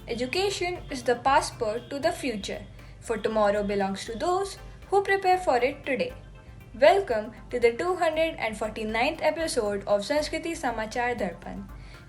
Education is the passport to the future, for tomorrow belongs to those who prepare for it today. Welcome to the 249th episode of Sanskriti Samachar Darpan.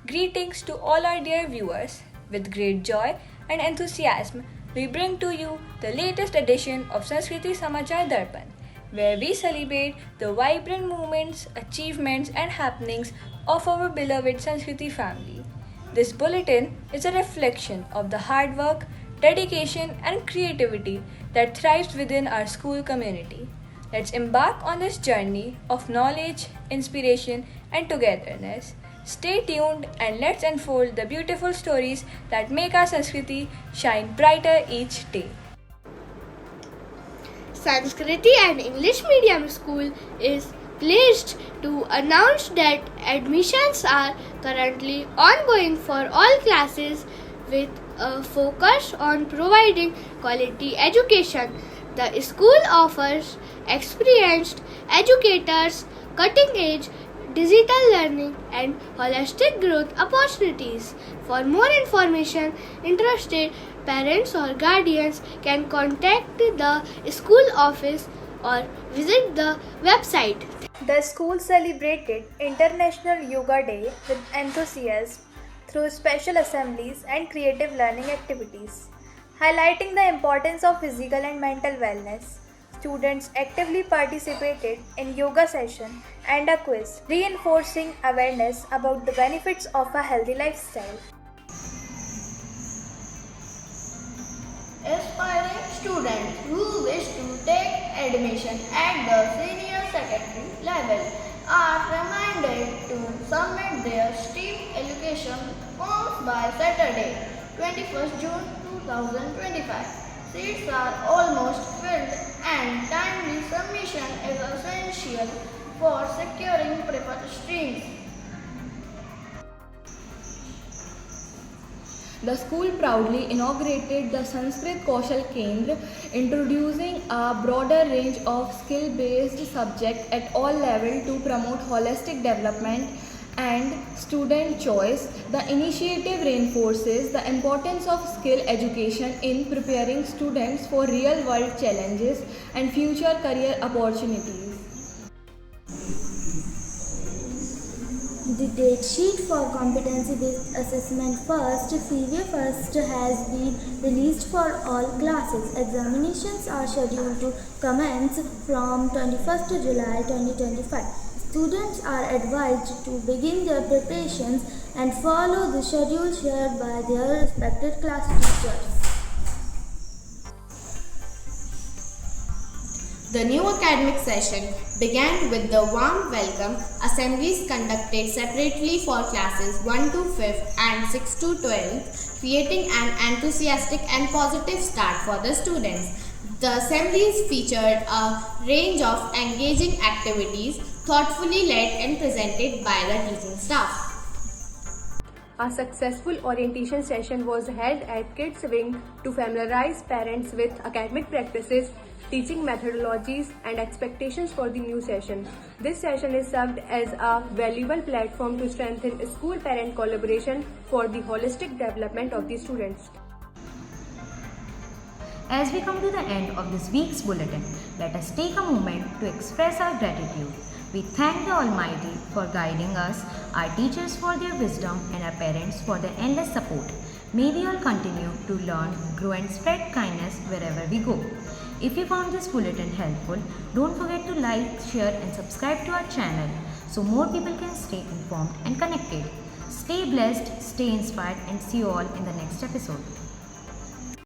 Greetings to all our dear viewers. With great joy and enthusiasm, we bring to you the latest edition of Sanskriti Samachar Darpan, where we celebrate the vibrant movements, achievements, and happenings of our beloved Sanskriti family. This bulletin is a reflection of the hard work, dedication, and creativity that thrives within our school community. Let's embark on this journey of knowledge, inspiration, and togetherness. Stay tuned and let's unfold the beautiful stories that make our Sanskriti shine brighter each day. Sanskriti and English Medium School is pleased to announce that admissions are currently ongoing for all classes with a focus on providing quality education. The school offers experienced educators, cutting-edge digital learning and holistic growth opportunities. For more information, interested parents or guardians can contact the school office or visit the website. The school celebrated International Yoga Day with enthusiasm through special assemblies and creative learning activities. Highlighting the importance of physical and mental wellness, students actively participated in yoga session and a quiz, reinforcing awareness about the benefits of a healthy lifestyle. Aspiring students who wish to take admission at the senior secondary level are reminded to submit their STEAM education forms by Saturday, 21st June 2025. Seats are almost filled and timely submission is essential for securing preferred streams. The school proudly inaugurated the Sanskrit Kaushal Kendra, introducing a broader range of skill-based subjects at all levels to promote holistic development and student choice. The initiative reinforces the importance of skill education in preparing students for real-world challenges and future career opportunities. The date sheet for competency-based assessment first, CVA first, has been released for all classes. Examinations are scheduled to commence from 21st July 2025. Students are advised to begin their preparations and follow the schedule shared by their respected class teachers. The new academic session began with the warm welcome assemblies conducted separately for classes 1 to 5th and 6 to 12th, creating an enthusiastic and positive start for the students. The assemblies featured a range of engaging activities thoughtfully led and presented by the teaching staff. A successful orientation session was held at Kids Wing to familiarize parents with academic practices, teaching methodologies and expectations for the new session. This session is served as a valuable platform to strengthen school-parent collaboration for the holistic development of the students. As we come to the end of this week's bulletin, let us take a moment to express our gratitude. We thank the Almighty for guiding us, our teachers for their wisdom, and our parents for their endless support. May we all continue to learn, grow, and spread kindness wherever we go. If you found this bulletin helpful, don't forget to like, share, and subscribe to our channel so more people can stay informed and connected. Stay blessed, stay inspired, and see you all in the next episode.